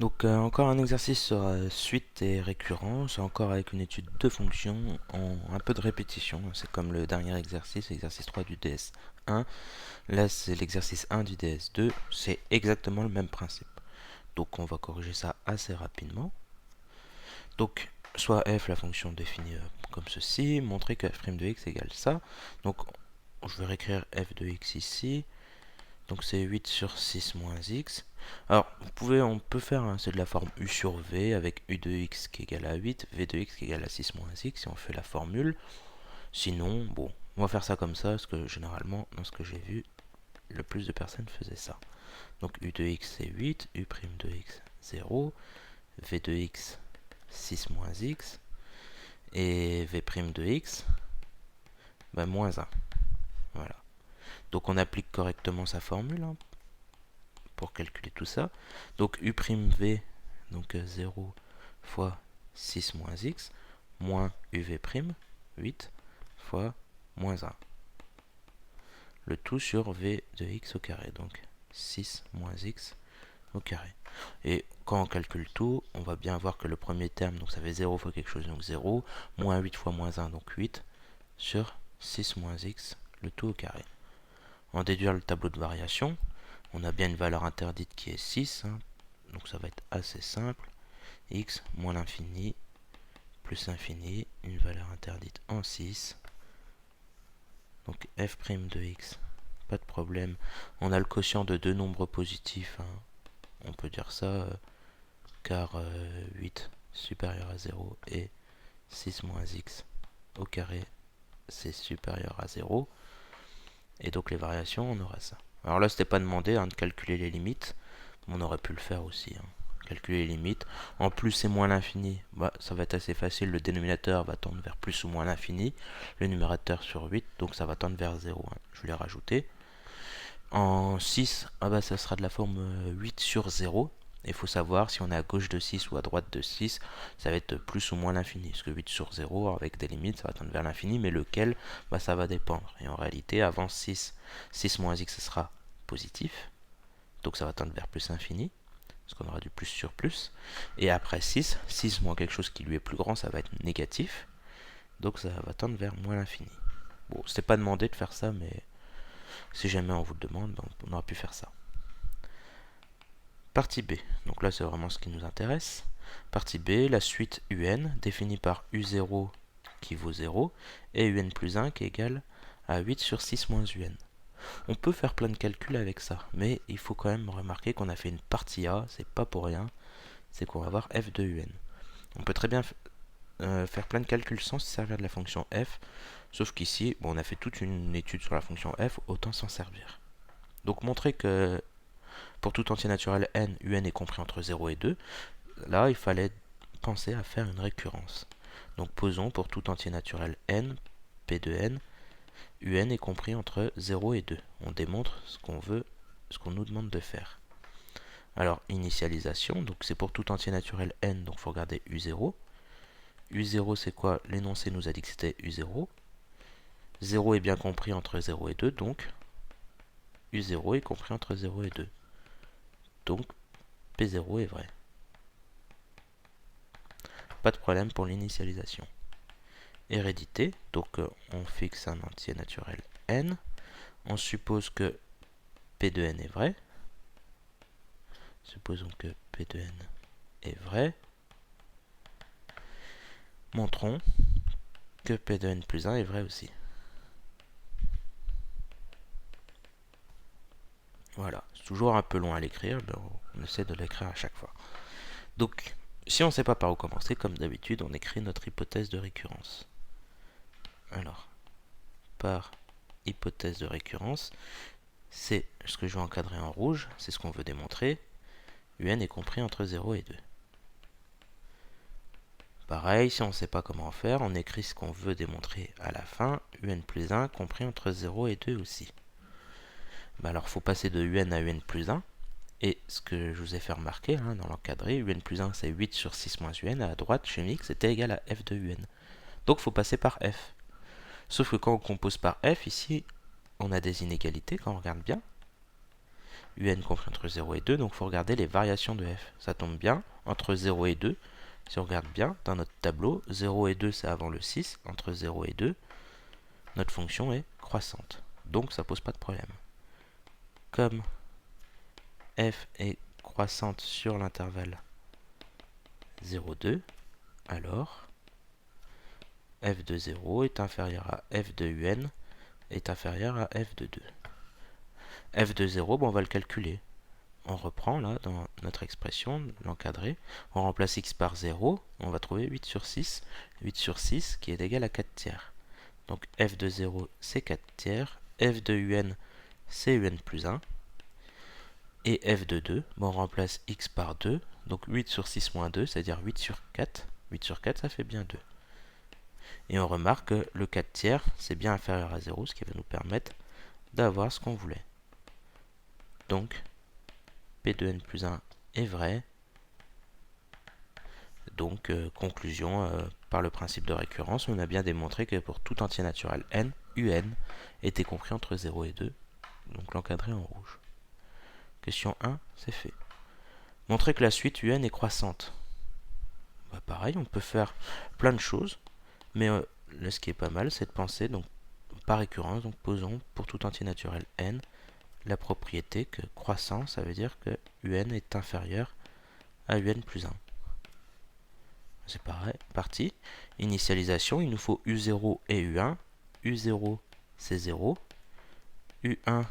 Donc encore un exercice sur suite et récurrence, encore avec une étude de fonctions en un peu de répétition. C'est comme le dernier exercice, exercice 3 du DS1. Là c'est l'exercice 1 du DS2, c'est exactement le même principe. Donc on va corriger ça assez rapidement. Donc soit f, la fonction définie comme ceci, montrer que f' de x égale ça. Donc je vais réécrire f de x ici. Donc c'est 8 sur 6 moins x. Alors, on peut faire, c'est de la forme u sur v avec u de x qui est égal à 8, v de x qui est égal à 6 moins x, si on fait la formule. Sinon, bon, on va faire ça comme ça, parce que généralement, dans ce que j'ai vu, le plus de personnes faisaient ça. Donc u de x c'est 8, u' de x 0, v de x 6 moins x, et v' de x, moins 1. Voilà. Donc on applique correctement sa formule, hein, pour calculer tout ça. Donc u'v, donc 0 fois 6 moins x, moins uv', 8 fois moins 1. Le tout sur v de x au carré, donc 6 moins x au carré. Et quand on calcule tout, on va bien voir que le premier terme, donc ça fait 0 fois quelque chose, donc 0, moins 8 fois moins 1, donc 8, sur 6 moins x, le tout au carré. En déduire le tableau de variation, on a bien une valeur interdite qui est 6, hein, donc ça va être assez simple. X moins l'infini plus l'infini, une valeur interdite en 6. Donc f' de x, pas de problème. On a le quotient de deux nombres positifs, hein. On peut dire ça, car 8 supérieur à 0 et 6 moins x au carré, c'est supérieur à 0. Et donc les variations, on aura ça. Alors là, c'était pas demandé, hein, de calculer les limites. On aurait pu le faire aussi, hein. Calculer les limites. En plus et moins l'infini, ça va être assez facile. Le dénominateur va tendre vers plus ou moins l'infini. Le numérateur sur 8, donc ça va tendre vers 0, hein. Je l'ai rajouté. En 6, ça sera de la forme 8 sur 0. Il faut savoir si on est à gauche de 6 ou à droite de 6, ça va être plus ou moins l'infini. Parce que 8 sur 0, avec des limites, ça va tendre vers l'infini, mais lequel, ça va dépendre. Et en réalité, avant 6, 6 moins x, ce sera positif. Donc ça va tendre vers plus infini, parce qu'on aura du plus sur plus. Et après 6, 6 moins quelque chose qui lui est plus grand, ça va être négatif. Donc ça va tendre vers moins l'infini. Bon, c'était pas demandé de faire ça, mais si jamais on vous le demande, on aura pu faire ça. Partie B, donc là c'est vraiment ce qui nous intéresse. Partie B, la suite un définie par u0 qui vaut 0 et un plus 1 qui est égal à 8 sur 6 moins un. On peut faire plein de calculs avec ça, mais il faut quand même remarquer qu'on a fait une partie A, c'est pas pour rien, c'est qu'on va avoir f de un. On peut très bien faire plein de calculs sans se servir de la fonction f, sauf qu'ici, on a fait toute une étude sur la fonction f, autant s'en servir. Donc montrer que pour tout entier naturel n, un est compris entre 0 et 2, là il fallait penser à faire une récurrence. Donc posons pour tout entier naturel n, p de n, un est compris entre 0 et 2. On démontre ce qu'on nous demande de faire. Alors, initialisation, donc c'est pour tout entier naturel n, donc il faut regarder u0. u0 c'est quoi? L'énoncé nous a dit que c'était u0. 0 est bien compris entre 0 et 2, donc u0 est compris entre 0 et 2. Donc p0 est vrai. Pas de problème pour l'initialisation. Hérédité, donc on fixe un entier naturel n. On suppose que p de n est vrai. Supposons que p de n est vrai. Montrons que p de n plus 1 est vrai aussi. Voilà, c'est toujours un peu long à l'écrire, mais on essaie de l'écrire à chaque fois. Donc, si on ne sait pas par où commencer, comme d'habitude, on écrit notre hypothèse de récurrence. Alors, par hypothèse de récurrence, c'est ce que je vais encadrer en rouge, c'est ce qu'on veut démontrer. Un est compris entre 0 et 2. Pareil, si on ne sait pas comment faire, on écrit ce qu'on veut démontrer à la fin, un plus 1 compris entre 0 et 2 aussi. Alors, il faut passer de un à un plus 1. Et ce que je vous ai fait remarquer, hein, dans l'encadré, un plus 1 c'est 8 sur 6 moins un, à droite chez Mix c'était égal à f de un. Donc il faut passer par f. Sauf que quand on compose par f, ici, on a des inégalités quand on regarde bien. un compris entre 0 et 2, donc il faut regarder les variations de f. Ça tombe bien, entre 0 et 2, si on regarde bien dans notre tableau, 0 et 2 c'est avant le 6, entre 0 et 2, notre fonction est croissante. Donc ça pose pas de problème. Comme f est croissante sur l'intervalle 0,2, alors f de 0 est inférieur à f de un est inférieur à f de 2. F de 0, bon, on va le calculer. On reprend là dans notre expression, l'encadré, on remplace x par 0, on va trouver 8 sur 6, 8 sur 6 qui est égal à 4 tiers. Donc f de 0 c'est 4 tiers, f de un c'est un plus 1, et f de 2, bon, on remplace x par 2, donc 8 sur 6 moins 2, c'est-à-dire 8 sur 4, 8 sur 4 ça fait bien 2. Et on remarque que le 4 tiers c'est bien inférieur à 0, ce qui va nous permettre d'avoir ce qu'on voulait. Donc P de n plus 1 est vrai. Donc, conclusion, par le principe de récurrence, on a bien démontré que pour tout entier naturel n, un était compris entre 0 et 2. Donc l'encadré en rouge. Question 1, c'est fait. Montrer que la suite un est croissante. Bah, pareil, on peut faire plein de choses, mais là, ce qui est pas mal, c'est de penser donc par récurrence. Donc posons pour tout entier naturel n la propriété que croissant, ça veut dire que un est inférieur à un plus 1. C'est pareil, parti. Initialisation, il nous faut U0 et U1. U0, c'est 0. U1,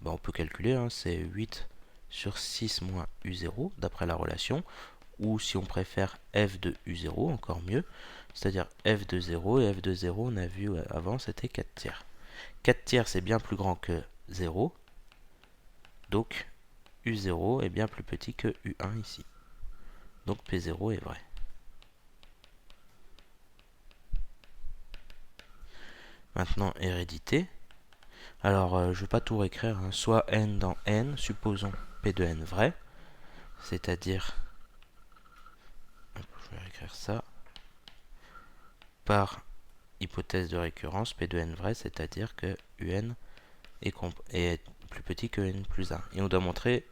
ben on peut calculer, hein, c'est 8 sur 6 moins U0, d'après la relation. Ou si on préfère f de U0, encore mieux. C'est-à-dire f de 0 et f de 0, on a vu avant, c'était 4 tiers. 4 tiers, c'est bien plus grand que 0. Donc, U0 est bien plus petit que U1 ici. Donc, P0 est vrai. Maintenant, hérédité. Alors, je ne vais pas tout réécrire, hein. Soit n dans n, supposons p de n vrai, c'est-à-dire, je vais réécrire ça, par hypothèse de récurrence, p de n vrai, c'est-à-dire que un est plus petit que n plus 1. Et on doit montrer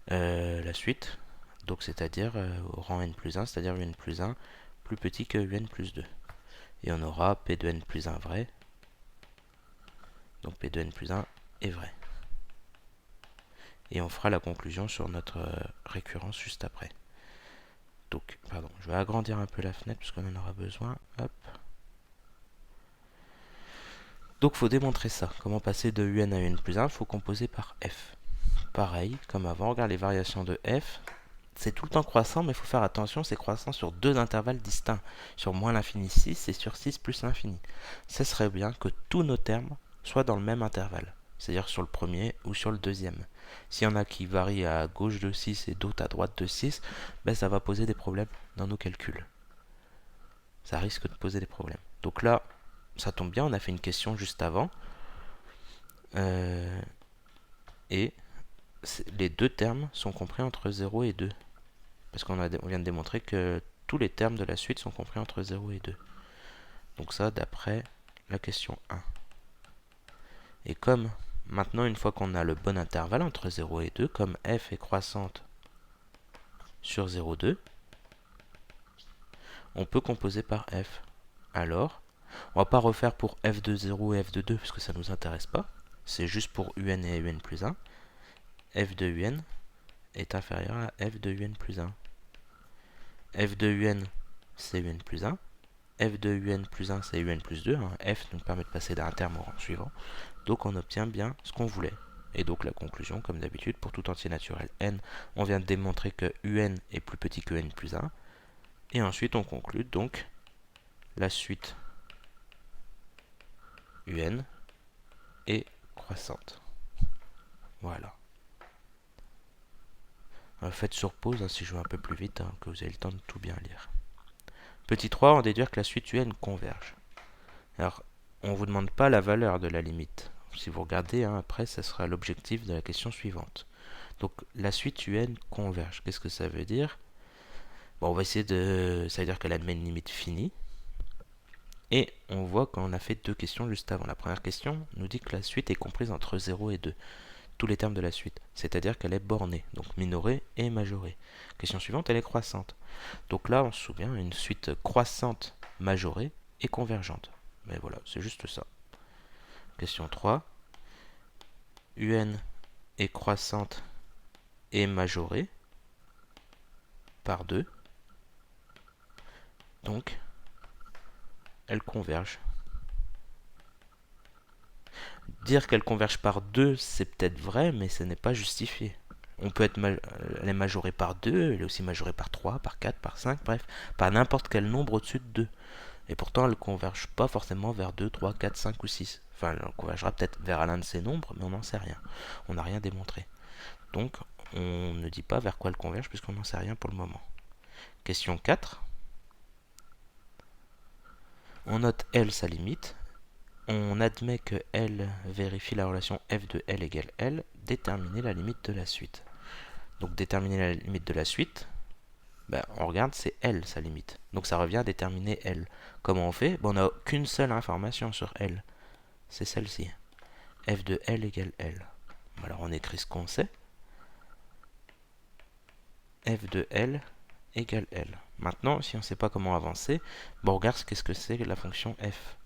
la suite, donc c'est-à-dire au rang n plus 1, c'est-à-dire un plus 1 plus petit que un plus 2. Et on aura p de n plus 1 vrai, donc p de n plus 1 est vrai. Et on fera la conclusion sur notre récurrence juste après. Donc, pardon, je vais agrandir un peu la fenêtre puisqu'on en aura besoin. Hop. Donc, il faut démontrer ça. Comment passer de un à un plus 1, il faut composer par f. Pareil, comme avant, regarde les variations de f. C'est tout le temps croissant, mais il faut faire attention, c'est croissant sur deux intervalles distincts. Sur moins l'infini 6 et sur 6 plus l'infini. Ce serait bien que tous nos termes soient dans le même intervalle. C'est-à-dire sur le premier ou sur le deuxième. S'il y en a qui varient à gauche de 6 et d'autres à droite de 6, ben ça va poser des problèmes dans nos calculs. Ça risque de poser des problèmes. Donc là, ça tombe bien, on a fait une question juste avant. Et les deux termes sont compris entre 0 et 2. Parce qu'on vient de démontrer que tous les termes de la suite sont compris entre 0 et 2. Donc ça, d'après la question 1. Et comme maintenant, une fois qu'on a le bon intervalle entre 0 et 2, comme f est croissante sur 0,2, on peut composer par f. Alors, on va pas refaire pour f de 0 et f de 2 parce que ça ne nous intéresse pas. C'est juste pour un et un plus 1. F de un est inférieur à f de un plus 1. F de un, c'est un plus 1. F de un plus 1, c'est un plus 2. F nous permet de passer d'un terme au rang suivant. Donc on obtient bien ce qu'on voulait. Et donc la conclusion, comme d'habitude, pour tout entier naturel n, on vient de démontrer que un est plus petit que n plus 1. Et ensuite on conclut donc la suite un est croissante. Voilà. Faites sur pause si je vais un peu plus vite, que vous avez le temps de tout bien lire. Petit 3, on déduit que la suite un converge. Alors, on ne vous demande pas la valeur de la limite. Si vous regardez, après, ça sera l'objectif de la question suivante. Donc, la suite un converge. Qu'est-ce que ça veut dire? Bon, on va essayer de... Ça veut dire qu'elle admet une limite finie. Et on voit qu'on a fait deux questions juste avant. La première question nous dit que la suite est comprise entre 0 et 2. tous les termes de la suite. C'est-à-dire qu'elle est bornée, donc minorée et majorée. Question suivante, elle est croissante. Donc là, on se souvient, une suite croissante majorée et convergente. Mais voilà, c'est juste ça. Question 3. UN est croissante et majorée par 2. Donc, elle converge. Dire qu'elle converge par 2, c'est peut-être vrai, mais ce n'est pas justifié. On peut être elle est majorée par 2, elle est aussi majorée par 3, par 4, par 5, bref, par n'importe quel nombre au-dessus de 2. Et pourtant, elle ne converge pas forcément vers 2, 3, 4, 5 ou 6. Enfin, elle convergera peut-être vers l'un de ces nombres, mais on n'en sait rien. On n'a rien démontré. Donc, on ne dit pas vers quoi elle converge, puisqu'on n'en sait rien pour le moment. Question 4. On note L sa limite. On admet que L vérifie la relation f de L égale L. Déterminer la limite de la suite. Donc, déterminer la limite de la suite, on regarde, c'est L sa limite. Donc ça revient à déterminer L. Comment on fait? On n'a qu'une seule information sur L. C'est celle-ci. F de L égale L. Alors on écrit ce qu'on sait. F de L égale L. Maintenant, si on ne sait pas comment avancer, on regarde qu'est-ce que c'est la fonction f.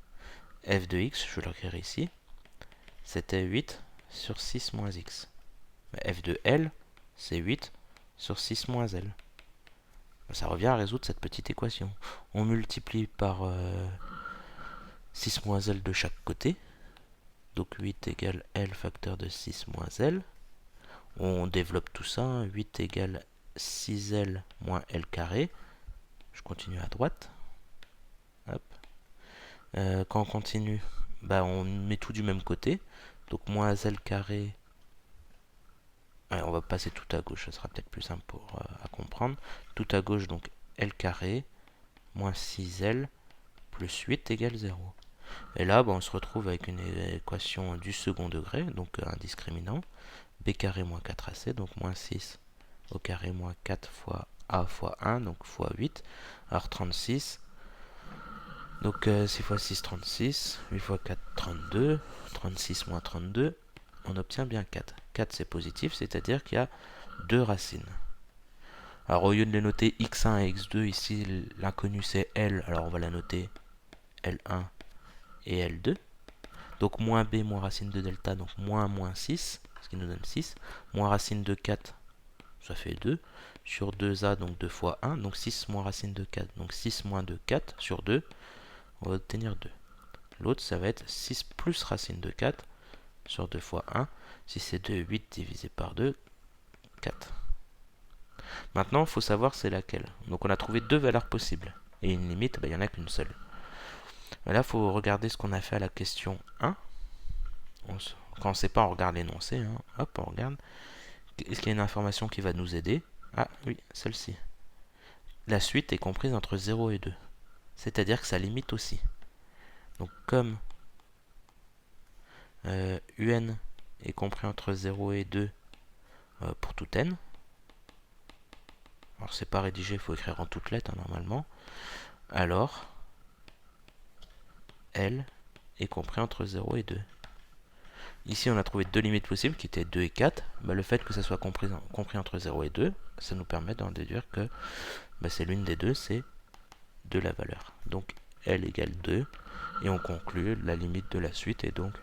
F de x, je l'écrire ici, c'était 8 sur 6 moins x. F de L, c'est 8 sur 6 moins L. Ça revient à résoudre cette petite équation. On multiplie par 6 moins L de chaque côté. Donc 8 égale L facteur de 6 moins L. On développe tout ça. 8 égale 6L moins L carré. Je continue à droite. Hop. Quand on continue, on met tout du même côté. Donc moins L carré. Ouais, on va passer tout à gauche, ça sera peut-être plus simple à comprendre. Tout à gauche, donc L carré moins 6L plus 8 égale 0. Et là, on se retrouve avec une équation du second degré, donc un discriminant. B carré moins 4AC, donc moins 6 au carré moins 4 fois A fois 1, donc fois 8. Alors 36. Donc 6 fois 6, 36. 8 fois 4, 32. 36 moins 32. On obtient bien 4. 4 c'est positif, c'est-à-dire qu'il y a deux racines. Alors au lieu de les noter x1 et x2, ici l'inconnu c'est L, alors on va la noter L1 et L2. Donc moins b moins racine de delta, donc moins 6, ce qui nous donne 6. Moins racine de 4, ça fait 2. Sur 2a, donc 2 fois 1, donc 6 moins racine de 4. Donc 6 moins de 4 sur 2, on va obtenir 2. L'autre, ça va être 6 plus racine de 4 sur 2 fois 1. Si c'est 2, 8 divisé par 2, 4. Maintenant, il faut savoir c'est laquelle. Donc on a trouvé deux valeurs possibles. Et une limite, il n'y en a qu'une seule. Là, il faut regarder ce qu'on a fait à la question 1. Quand on ne sait pas, on regarde l'énoncé. Hop, on regarde. Est-ce qu'il y a une information qui va nous aider? Ah oui, celle-ci. La suite est comprise entre 0 et 2. C'est-à-dire que ça limite aussi. Donc comme UN est compris entre 0 et 2 pour tout n. Alors c'est pas rédigé, il faut écrire en toutes lettres normalement. Alors L est compris entre 0 et 2. Ici, on a trouvé deux limites possibles qui étaient 2 et 4. Le fait que ça soit compris entre 0 et 2, ça nous permet d'en déduire que c'est l'une des deux, c'est de la valeur. Donc L égale 2. Et on conclut la limite de la suite est donc